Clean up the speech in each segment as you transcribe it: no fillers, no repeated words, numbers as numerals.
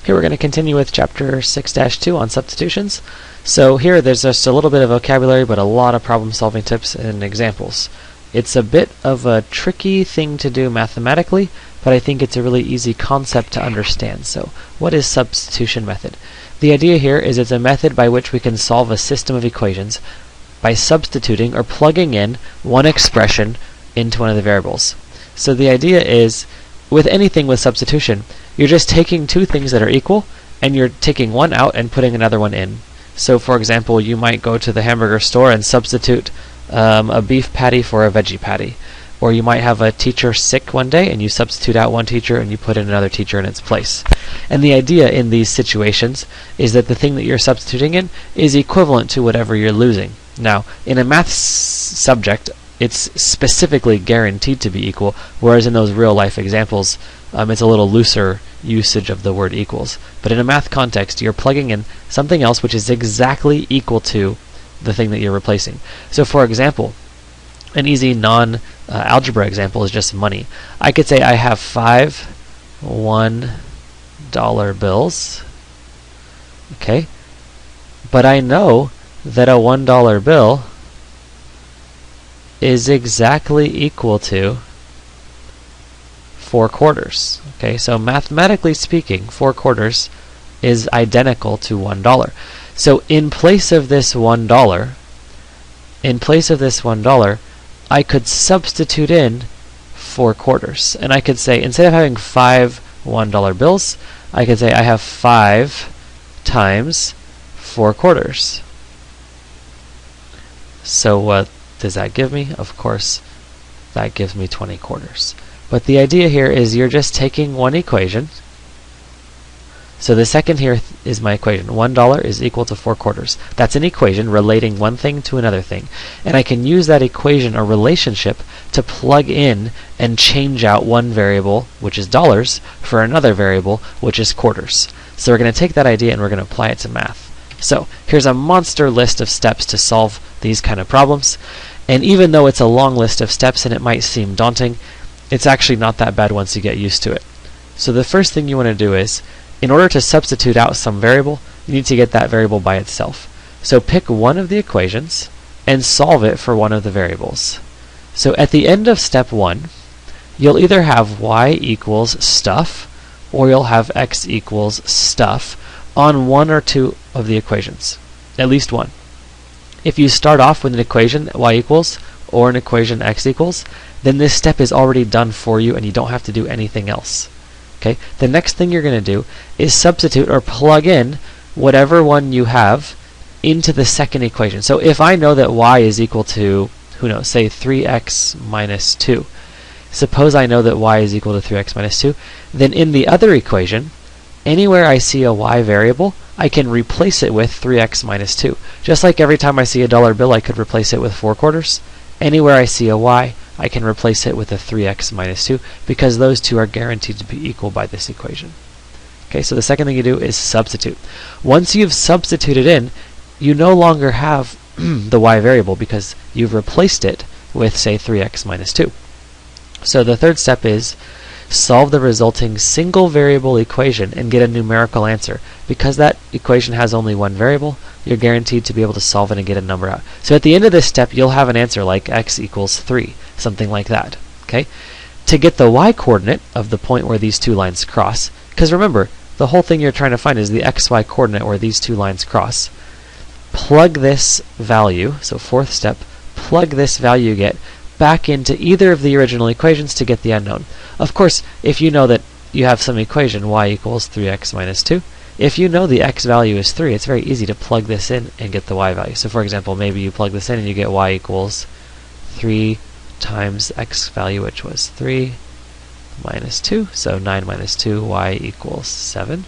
Here we're going to continue with chapter 6-2 on substitutions. So here there's just a little bit of vocabulary but a lot of problem solving tips and examples. It's a bit of a tricky thing to do mathematically, but I think it's a really easy concept to understand. So what is substitution method? The idea here is it's a method by which we can solve a system of equations by substituting or plugging in one expression into one of the variables. So the idea is, with anything with substitution, you're just taking two things that are equal and you're taking one out and putting another one in. So for example, you might go to the hamburger store and substitute a beef patty for a veggie patty. Or you might have a teacher sick one day and you substitute out one teacher and you put in another teacher in its place. And the idea in these situations is that the thing that you're substituting in is equivalent to whatever you're losing. Now, in a math subject, it's specifically guaranteed to be equal, whereas in those real-life examples, it's a little looser usage of the word equals. But in a math context, you're plugging in something else which is exactly equal to the thing that you're replacing. So for example, an easy non-algebra example is just money. I could say I have 5 $1 bills, okay? But I know that a $1 bill is exactly equal to 4 quarters. Okay, so mathematically speaking, 4 quarters is identical to $1. So in place of this $1, I could substitute in 4 quarters. And I could say, instead of having 5 $1 bills, I could say I have 5 times 4 quarters. So what does that give me? Of course, that gives me 20 quarters. But the idea here is you're just taking one equation. So the second here is my equation. $1 is equal to 4 quarters. That's an equation relating one thing to another thing. And I can use that equation or relationship to plug in and change out one variable, which is dollars, for another variable, which is quarters. So we're going to take that idea and we're going to apply it to math. So here's a monster list of steps to solve these kind of problems. And even though it's a long list of steps and it might seem daunting, it's actually not that bad once you get used to it. So the first thing you want to do is, in order to substitute out some variable, you need to get that variable by itself. So pick one of the equations and solve it for one of the variables. So at the end of step 1, you'll either have y equals stuff, or you'll have x equals stuff on one or two of the equations. At least one. If you start off with an equation y equals or an equation x equals, then this step is already done for you and you don't have to do anything else. Okay? The next thing you're going to do is substitute or plug in whatever one you have into the second equation. So if I know that y is equal to, who knows, say 3x minus 2. Suppose I know that y is equal to 3x minus 2. Then in the other equation, anywhere I see a y variable, I can replace it with 3x minus 2. Just like every time I see a dollar bill, I could replace it with 4 quarters. Anywhere I see a y, I can replace it with a 3x minus 2, because those two are guaranteed to be equal by this equation. Okay, so the second thing you do is substitute. Once you've substituted in, you no longer have the y variable because you've replaced it with, say, 3x minus 2. So the third step is solve the resulting single variable equation and get a numerical answer. Because that equation has only one variable, you're guaranteed to be able to solve it and get a number out. So at the end of this step, you'll have an answer like x equals 3, something like that. Okay? To get the y coordinate of the point where these two lines cross, because remember, the whole thing you're trying to find is the xy coordinate where these two lines cross, plug this value, so fourth step, plug this value you get back into either of the original equations to get the unknown. Of course, if you know that you have some equation y equals 3x minus 2, if you know the x value is 3, it's very easy to plug this in and get the y value. So for example, maybe you plug this in and you get y equals 3 times x value, which was 3 minus 2, so 9 minus 2, y equals 7.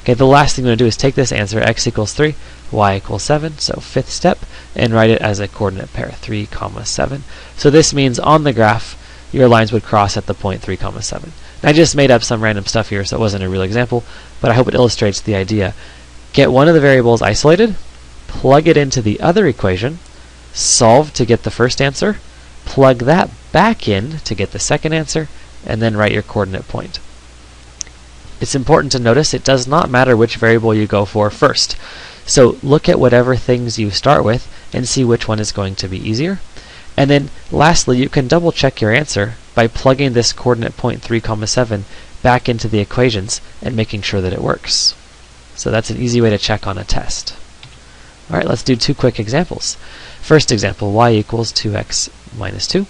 Okay, the last thing we're going to do is take this answer, x equals 3, y equals 7, so fifth step, and write it as a coordinate pair, 3, 7. So this means on the graph, your lines would cross at the point 3, 7. And I just made up some random stuff here, so it wasn't a real example, but I hope it illustrates the idea. Get one of the variables isolated, plug it into the other equation, solve to get the first answer, plug that back in to get the second answer, and then write your coordinate point. it's important to notice it does not matter which variable you go for first. So look at whatever things you start with and see which one is going to be easier. And then lastly, you can double check your answer by plugging this coordinate point 3, 7 back into the equations and making sure that it works. So that's an easy way to check on a test. All right, let's do two quick examples. First example, y equals 2x minus 2,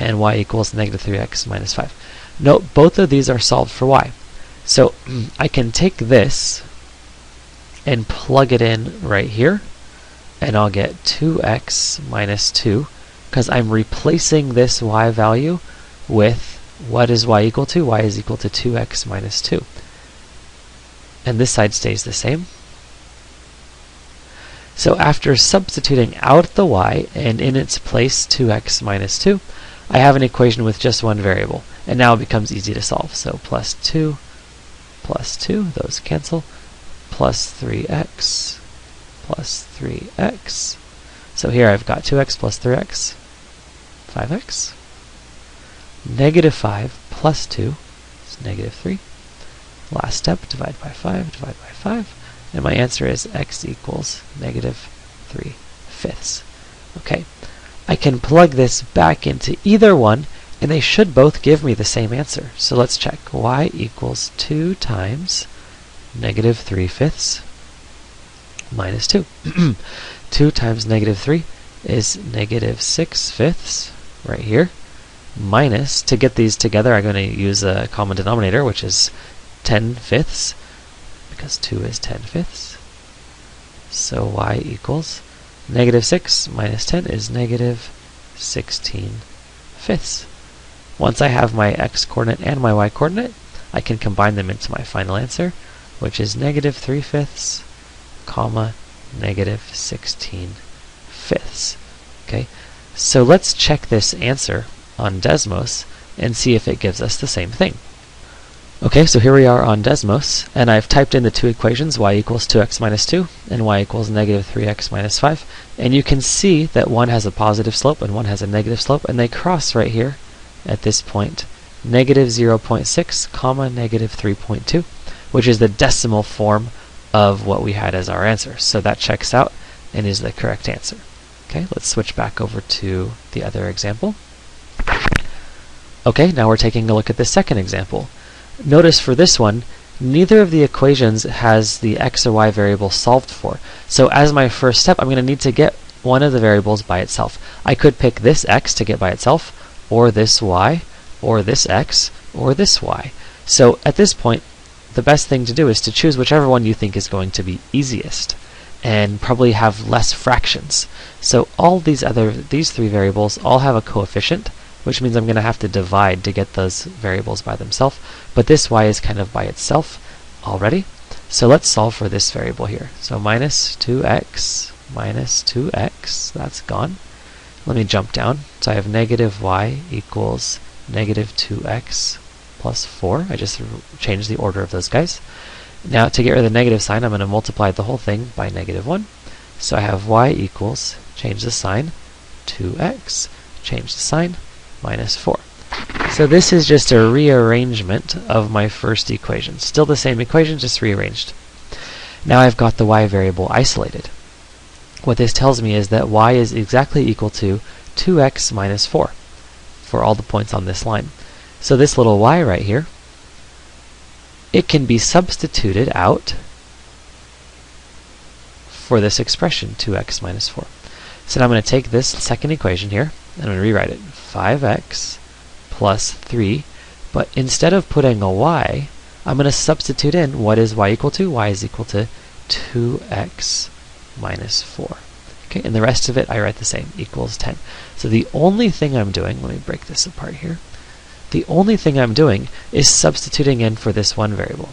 and y equals negative 3x minus 5. Note, both of these are solved for y. So I can take this and plug it in right here, and I'll get 2x minus 2, because I'm replacing this y value with what is y equal to? Y is equal to 2x minus 2. And this side stays the same. So after substituting out the y and in its place 2x minus 2, I have an equation with just one variable. And now it becomes easy to solve. So plus 2, those cancel, plus 3x, plus 3x. So here I've got 2x plus 3x, 5x. Negative 5 plus 2 is negative 3. Last step, divide by 5, divide by 5. And my answer is x equals negative 3/5. Okay, I can plug this back into either one, and they should both give me the same answer. So let's check. Y equals 2 times negative 3/5 minus 2. 2 times negative 3 is negative 6/5 right here. Minus, to get these together, I'm going to use a common denominator, which is 10/5, because 2 is 10/5. So y equals negative 6 minus 10 is negative 16/5. Once I have my x-coordinate and my y-coordinate, I can combine them into my final answer, which is negative 3/5, comma, negative 16/5. Okay, so let's check this answer on Desmos and see if it gives us the same thing. Okay, so here we are on Desmos, and I've typed in the two equations, y equals 2x minus 2 and y equals negative 3x minus 5, and you can see that one has a positive slope and one has a negative slope, and they cross right here at this point, negative 0.6 comma negative 3.2, which is the decimal form of what we had as our answer. So that checks out and is the correct answer. Okay, let's switch back over to the other example. Okay, now we're taking a look at the second example. Notice for this one, neither of the equations has the x or y variable solved for. So as my first step, I'm going to need to get one of the variables by itself. I could pick this x to get by itself, or this y, or this x, or this y. So at this point, the best thing to do is to choose whichever one you think is going to be easiest, and probably have less fractions. So all these three variables all have a coefficient, which means I'm going to have to divide to get those variables by themselves. But this y is kind of by itself already. So let's solve for this variable here. So minus 2x, that's gone. Let me jump down. So I have negative y equals negative 2x plus 4. I just changed the order of those guys. Now to get rid of the negative sign, I'm going to multiply the whole thing by negative 1. So I have y equals, change the sign, 2x, change the sign, minus 4. So this is just a rearrangement of my first equation. Still the same equation, just rearranged. Now I've got the y variable isolated. What this tells me is that y is exactly equal to 2x minus 4 for all the points on this line. So this little y right here, it can be substituted out for this expression, 2x minus 4. So now I'm going to take this second equation here, and I'm going to rewrite it. 5x plus 3, but instead of putting a y, I'm going to substitute in what is y equal to? Y is equal to 2x minus 4. Okay, and the rest of it I write the same, equals 10. So the only thing I'm doing, let me break this apart here, the only thing I'm doing is substituting in for this one variable.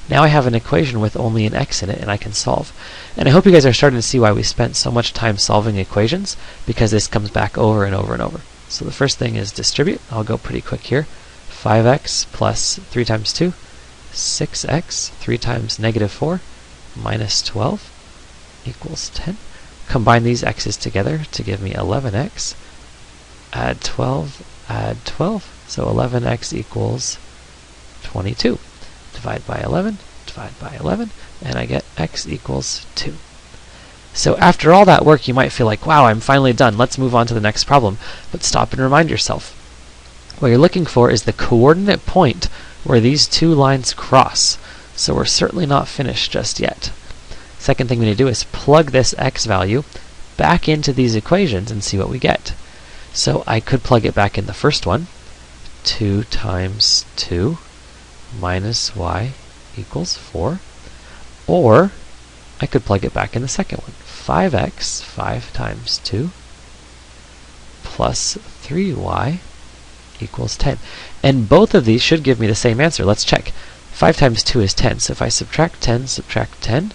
Now I have an equation with only an x in it, and I can solve. And I hope you guys are starting to see why we spent so much time solving equations, because this comes back over and over and over. So the first thing is distribute. I'll go pretty quick here. 5x plus 3 times 2, 6x, 3 times negative 4, minus 12, equals 10. Combine these x's together to give me 11x. Add 12, add 12. So 11x equals 22. divide by 11, divide by 11, and I get x equals 2. So after all that work, you might feel like, wow, I'm finally done. Let's move on to the next problem. But stop and remind yourself. What you're looking for is the coordinate point where these two lines cross. So we're certainly not finished just yet. Second thing we need to do is plug this x value back into these equations and see what we get. So I could plug it back in the first one. 2 times 2 minus y equals 4. Or I could plug it back in the second one. 5x, 5 times 2, plus 3y equals 10. And both of these should give me the same answer. Let's check. 5 times 2 is 10, so if I subtract 10,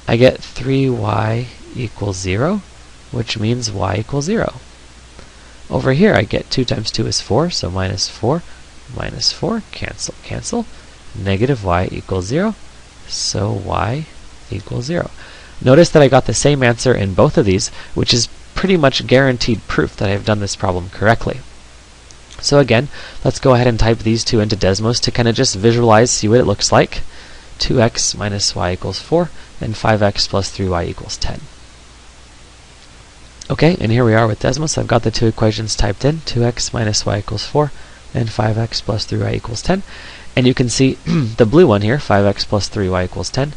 I get 3y equals 0, which means y equals 0. Over here, I get 2 times 2 is 4, so minus 4, cancel, cancel. Negative y equals 0, so y equals 0. Notice that I got the same answer in both of these, which is pretty much guaranteed proof that I've done this problem correctly. So again, let's go ahead and type these two into Desmos to kind of just visualize, see what it looks like. 2x minus y equals 4, and 5x plus 3y equals 10. Okay, and here we are with Desmos. I've got the two equations typed in, 2x minus y equals 4, and 5x plus 3y equals 10. And you can see the blue one here, 5x plus 3y equals 10,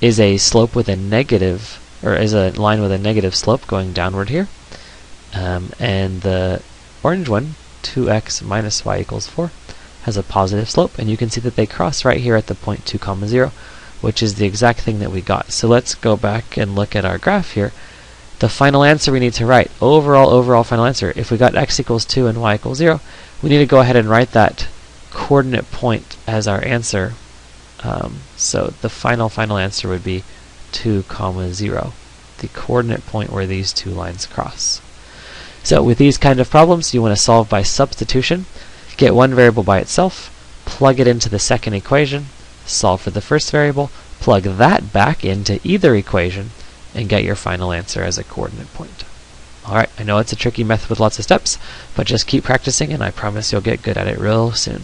is a slope with a negative, or is a line with a negative slope going downward here. And the orange one, 2x minus y equals 4, has a positive slope, and you can see that they cross right here at the point 2, 0, which is the exact thing that we got. So let's go back and look at our graph here. The final answer we need to write, overall final answer, if we got x equals 2 and y equals 0, we need to go ahead and write that coordinate point as our answer. So the final answer would be 2, 0, the coordinate point where these two lines cross. So with these kind of problems, you want to solve by substitution. Get one variable by itself, plug it into the second equation, solve for the first variable, plug that back into either equation, and get your final answer as a coordinate point. Alright, I know it's a tricky method with lots of steps, but just keep practicing and I promise you'll get good at it real soon.